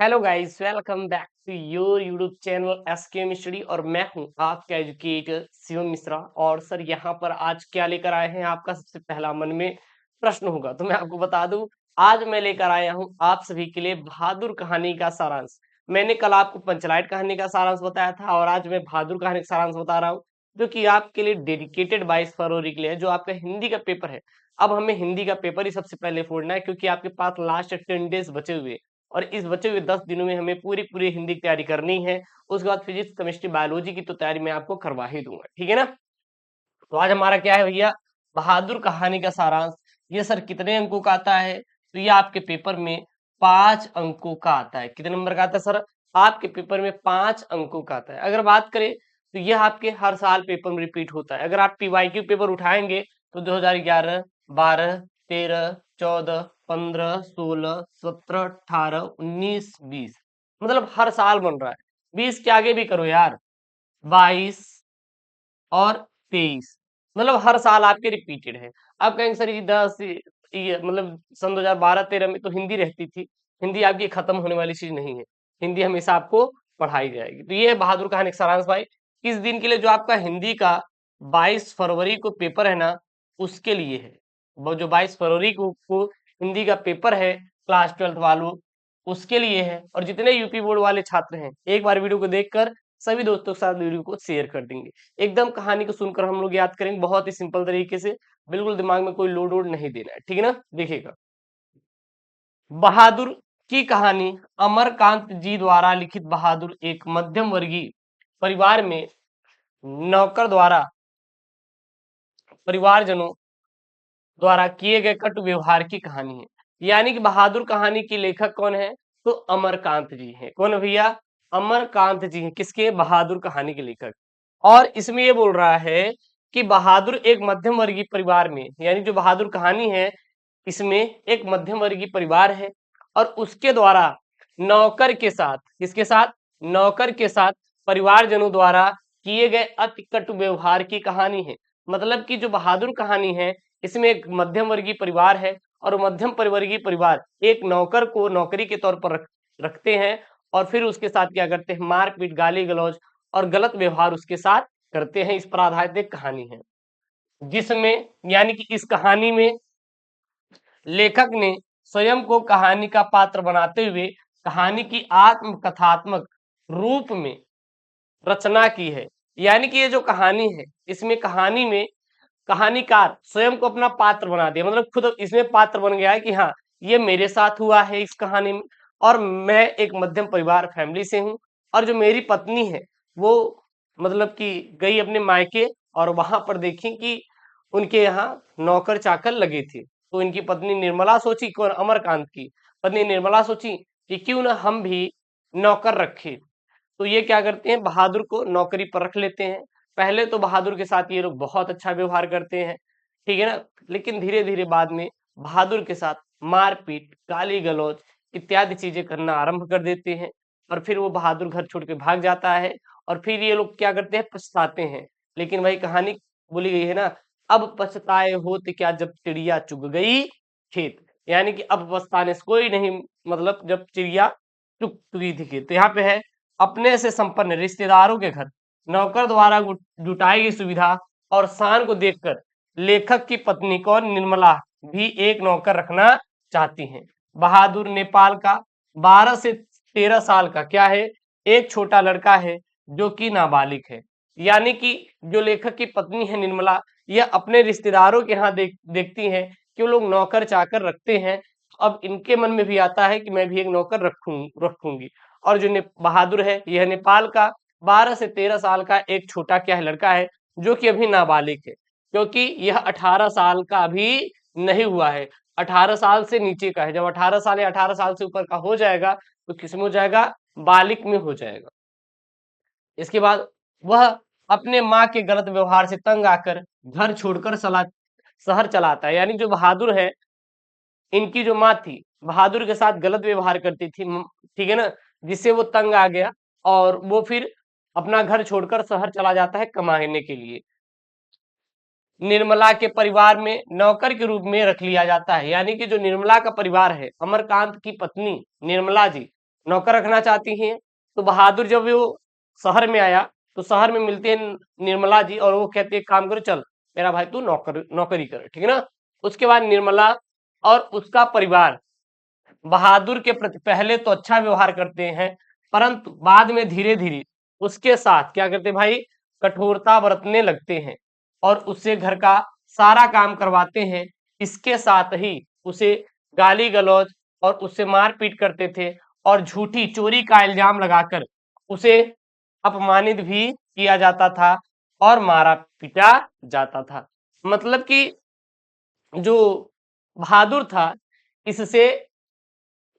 Hello guys, welcome back to your YouTube channel SKM study. और मैं हूं आपका एजुकेटर शिवम मिश्रा। और सर यहाँ पर आज क्या लेकर आए हैं, आपका सबसे पहला मन में प्रश्न होगा। तो मैं आपको बता दूं, आज मैं लेकर आया हूं आप सभी के लिए बहादुर कहानी का सारांश। मैंने कल आपको पंचलाइट कहानी का सारांश बताया था और आज मैं बहादुर कहानी का सारांश बता रहा हूँ, जो कि आपके लिए डेडिकेटेड 22 फरवरी के लिए है, जो आपका हिंदी का पेपर है। अब हमें हिंदी का पेपर ही सबसे पहले फोड़ना है, क्योंकि आपके पास लास्ट 10 डेज बचे हुए, और इस बचे हुए 10 दिनों में हमें पूरी पूरी हिंदी की तैयारी करनी है। उसके बाद फिजिक्स, केमिस्ट्री, बायोलॉजी की तो तैयारी मैं आपको करवा ही दूंगा, ठीक है ना। तो आज हमारा क्या है भैया, बहादुर कहानी का सारांश। ये सर कितने अंकों का आता है, तो ये आपके पेपर में 5 अंकों का आता है। कितने नंबर का आता है सर, आपके पेपर में 5 अंकों का आता है। अगर बात करें तो यह आपके हर साल पेपर में रिपीट होता है। अगर आप पीवाईक्यू पेपर उठाएंगे तो 2011, 12, 13, 14, 15, 16, 17, 18, 19, 20, मतलब हर साल बन रहा है। 20 के आगे भी करो यार, 22 और 23, मतलब हर साल आपके रिपीटेड है। आप कहेंगे सर ये 10, ये मतलब सन 2012-13 में तो हिंदी रहती थी। हिंदी आपकी खत्म होने वाली चीज नहीं है, हिंदी हमेशा आपको पढ़ाई जाएगी। तो ये बहादुर कहानी का सारांश भाई इस दिन के लिए, जो आपका हिंदी का 22 फरवरी को पेपर है ना, उसके लिए है। वो जो 22 फरवरी को हिंदी का पेपर है क्लास 12th वालों, उसके लिए है। और जितने यूपी बोर्ड वाले छात्र हैं, एक बार वीडियो को देखकर सभी दोस्तों के साथ वीडियो को शेयर कर देंगे। एकदम कहानी को सुनकर हम लोग याद करेंगे बहुत ही सिंपल तरीके से, बिल्कुल दिमाग में कोई लोड वोड नहीं देना है, ठीक है ना। देखिएगा, बहादुर की कहानी। अमरकांत जी द्वारा लिखित बहादुर एक मध्यम वर्गीय परिवार में नौकर द्वारा परिवारजनों द्वारा किए गए कट व्यवहार की कहानी है। यानी कि बहादुर कहानी की लेखक कौन है, तो अमरकांत जी हैं। कौन है भैया, अमरकांत जी हैं। किसके, बहादुर कहानी के लेखक। और इसमें ये बोल रहा है कि बहादुर एक मध्यम वर्गीय परिवार में, यानी जो बहादुर कहानी है इसमें एक मध्यम वर्गीय परिवार है और उसके द्वारा नौकर के साथ, किसके साथ, नौकर के साथ परिवारजनों द्वारा किए गए अति कटु व्यवहार की कहानी है। मतलब कि जो बहादुर कहानी है इसमें एक मध्यम वर्गीय परिवार है और मध्यम वर्गीय परिवार एक नौकर को नौकरी के तौर पर रखते हैं और फिर उसके साथ क्या करते हैं, मारपीट, गाली गलौज और गलत व्यवहार उसके साथ करते हैं। इस पर आधारित एक कहानी है, जिसमें यानी कि इस कहानी में लेखक ने स्वयं को कहानी का पात्र बनाते हुए कहानी की आत्मकथात्मक रूप में रचना की है। यानी कि ये जो कहानी है इसमें कहानी में कहानीकार स्वयं को अपना पात्र बना दिया, मतलब खुद इसमें पात्र बन गया है कि हाँ ये मेरे साथ हुआ है इस कहानी में, और मैं एक मध्यम परिवार फैमिली से हूँ, और जो मेरी पत्नी है वो मतलब कि गई अपने मायके और वहां पर देखी कि उनके यहाँ नौकर चाकर लगे थे। तो इनकी पत्नी निर्मला सोची, कौन, अमरकांत की पत्नी निर्मला सोची कि क्यों ना हम भी नौकर रखें। तो ये क्या करते हैं, बहादुर को नौकरी पर रख लेते हैं। पहले तो बहादुर के साथ ये लोग बहुत अच्छा व्यवहार करते हैं, ठीक है ना, लेकिन धीरे धीरे बाद में बहादुर के साथ मारपीट, गाली गलौज इत्यादि चीजें करना आरंभ कर देते हैं। और फिर वो बहादुर घर छोड़ के भाग जाता है और फिर ये लोग क्या करते हैं, पछताते हैं। लेकिन वही कहानी बोली गई है ना, अब पछताए होते क्या जब चिड़िया चुग गई खेत। यानी कि अब पछताने से कोई नहीं, मतलब जब चिड़िया चुग चुकी थी खेत। तो यहाँ पे है, अपने से संपन्न रिश्तेदारों के घर नौकर द्वारा जुटाई गई सुविधा और शान को देखकर लेखक की पत्नी कौन, निर्मला भी एक नौकर रखना चाहती हैं। बहादुर नेपाल का 12 से 13 साल का क्या है, एक छोटा लड़का है जो कि नाबालिग है। यानी कि जो लेखक की पत्नी है निर्मला, यह अपने रिश्तेदारों के यहाँ देखती हैं कि वो लोग नौकर चाकर रखते हैं। अब इनके मन में भी आता है कि मैं भी एक नौकर रखूंगी। और जो बहादुर है यह नेपाल का 12 से 13 साल का एक छोटा क्या है, लड़का है, जो कि अभी नाबालिग है, क्योंकि यह 18 साल का अभी नहीं हुआ है, 18 साल से नीचे का है। जब 18 साल या 18 साल से ऊपर का हो जाएगा तो किसमें हो जाएगा, बालिग में हो जाएगा। इसके बाद वह अपने माँ के गलत व्यवहार से तंग आकर घर छोड़कर शहर चलाता है। यानी जो बहादुर है, इनकी जो माँ थी बहादुर के साथ गलत व्यवहार करती थी, ठीक है ना, जिससे वो तंग आ गया और वो फिर अपना घर छोड़कर शहर चला जाता है कमाने के लिए। निर्मला के परिवार में नौकर के रूप में रख लिया जाता है। यानी कि जो निर्मला का परिवार है, अमरकांत की पत्नी निर्मला जी, नौकर रखना चाहती हैं। तो बहादुर जब वो शहर में आया तो शहर में मिलते हैं निर्मला जी और वो कहते हैं काम करो, चल मेरा भाई तू नौकरी कर, ठीक है ना। उसके बाद निर्मला और उसका परिवार बहादुर के प्रति पहले तो अच्छा व्यवहार करते हैं, परंतु बाद में धीरे धीरे उसके साथ क्या करते भाई, कठोरता बरतने लगते हैं और उससे घर का सारा काम करवाते हैं। इसके साथ ही उसे गाली गलौज और उससे मारपीट करते थे और झूठी चोरी का इल्जाम लगाकर उसे अपमानित भी किया जाता था और मारा पीटा जाता था। मतलब कि जो बहादुर था, इससे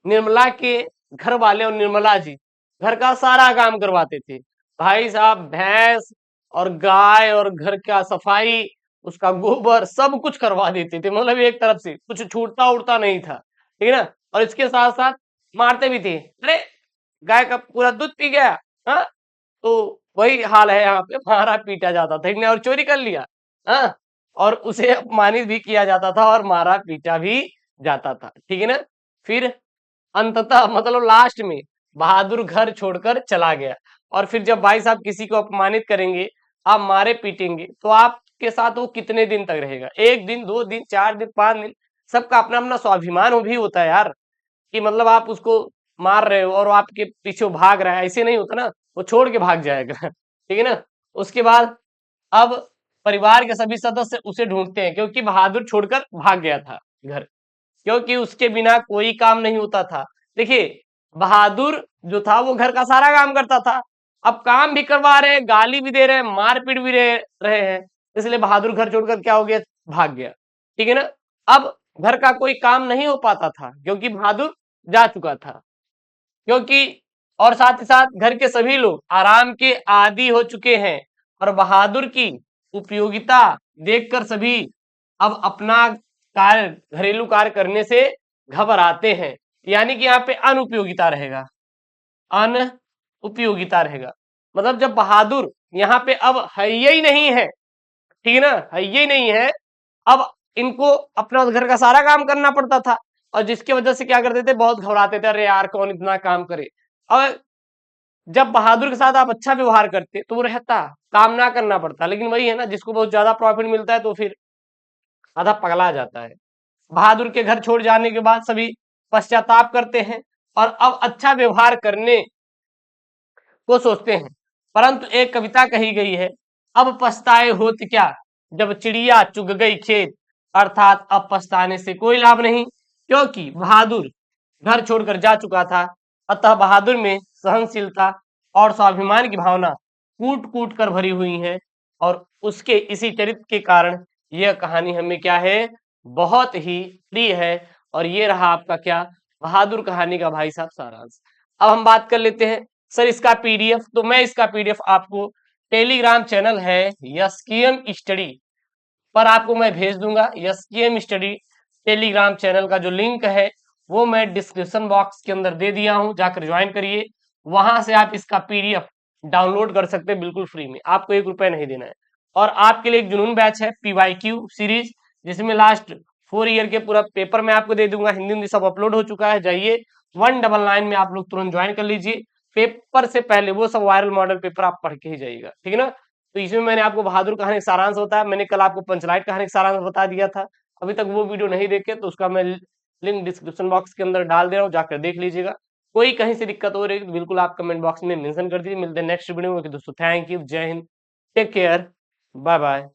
निर्मला के घर वाले और निर्मला जी घर का सारा काम करवाते थे। भाई साहब भैंस और गाय और घर का सफाई, उसका गोबर सब कुछ करवा देते थे, मतलब एक तरफ से कुछ छूटता उड़ता नहीं था, ठीक है ना। और इसके साथ साथ मारते भी थे, अरे गाय का पूरा दूध पी गया, हाँ, तो वही हाल है यहाँ पे, मारा पीटा जाता था, इनने और चोरी कर लिया, हाँ, और उसे अपमानित भी किया जाता था और मारा पीटा भी जाता था, ठीक है ना। फिर अंततः मतलब लास्ट में बहादुर घर छोड़कर चला गया। और फिर जब भाई साहब किसी को अपमानित करेंगे, आप मारे पीटेंगे, तो आपके साथ वो कितने दिन तक रहेगा, 1 दिन 2 दिन 4 दिन 5 दिन, सबका अपना अपना स्वाभिमान भी होता है यार, कि मतलब आप उसको मार रहे हो और वो आपके पीछे वो भाग रहा है, ऐसे नहीं होता ना, वो छोड़ के भाग जाएगा ठीक है ना। उसके बाद अब परिवार के सभी सदस्य उसे ढूंढते हैं क्योंकि बहादुर छोड़कर भाग गया था घर, क्योंकि उसके बिना कोई काम नहीं होता था। देखिए बहादुर जो था वो घर का सारा काम करता था, अब काम भी करवा रहे हैं, गाली भी दे रहे हैं, मारपीट भी रहे हैं, इसलिए बहादुर घर छोड़कर क्या हो गया, भाग गया, ठीक है ना। अब घर का कोई काम नहीं हो पाता था क्योंकि बहादुर जा चुका था, क्योंकि और साथ ही साथ घर के सभी लोग आराम के आदी हो चुके हैं और बहादुर की उपयोगिता देखकर सभी अब अपना कार्य, घरेलू कार्य करने से घबराते हैं। यानी कि यहाँ पे अनुपयोगिता रहेगा, अनुपयोगिता रहेगा, मतलब जब बहादुर यहाँ पे अब है ही नहीं है, ठीक है ना, है ही नहीं है, अब इनको अपना घर का सारा काम करना पड़ता था और जिसकी वजह से क्या करते थे, बहुत घबराते थे, अरे यार कौन इतना काम करे। और जब बहादुर के साथ आप अच्छा व्यवहार करते तो वो रहता, काम ना करना पड़ता, लेकिन वही है ना, जिसको बहुत ज्यादा प्रॉफिट मिलता है तो फिर आधा पगला जाता है। बहादुर के घर छोड़ जाने के बाद सभी पश्चाताप करते हैं और अब अच्छा व्यवहार करने को सोचते हैं, परंतु एक कविता कही गई है, अब पछताए होत क्या जब चिड़िया चुग गई खेत, अर्थात अब पछताने से कोई लाभ नहीं, क्योंकि बहादुर घर छोड़कर जा चुका था। अतः बहादुर में सहनशीलता और स्वाभिमान की भावना कूट कूट कर भरी हुई है और उसके इसी चरित्र के कारण यह कहानी हमें क्या है, बहुत ही प्रिय है। और ये रहा आपका क्या, बहादुर कहानी का भाई साहब सारांश। अब हम बात कर लेते हैं सर इसका पीडीएफ, तो मैं इसका पीडीएफ आपको टेलीग्राम चैनल है एसकेएम स्टडी पर आपको मैं भेज दूंगा। एसकेएम स्टडी टेलीग्राम चैनल का जो लिंक है वो मैं डिस्क्रिप्शन बॉक्स के अंदर दे दिया हूं, जाकर ज्वाइन करिए, वहां से आप इसका पीडीएफ डाउनलोड कर सकते हैं बिल्कुल फ्री में, आपको 1 रुपया नहीं देना है। और आपके लिए एक जुनून बैच है पीवाईक्यू सीरीज, जिसमें लास्ट 4 ईयर के पूरा पेपर मैं आपको दे दूंगा, हिंदी हिंदी सब अपलोड हो चुका है, जाइए 199 में आप लोग तुरंत ज्वाइन कर लीजिए। पेपर से पहले वो सब वायरल मॉडल पेपर आप पढ़ के ही जाइएगा, ठीक है ना। तो इसमें मैंने आपको बहादुर कहानी का सारांश होता है, मैंने कल आपको पंचलाइट कहानी का सारांश बता दिया था, अभी तक वो वीडियो नहीं देखे तो उसका मैं लिंक डिस्क्रिप्शन बॉक्स के अंदर डाल दे रहा हूँ, जाकर देख लीजिएगा। कोई कहीं से दिक्कत हो रही है तो बिल्कुल आप कमेंट बॉक्स में मेंशन कर दीजिए। मिलते हैं नेक्स्ट वीडियो में, दोस्तों थैंक यू, जय Hind, take care, bye bye.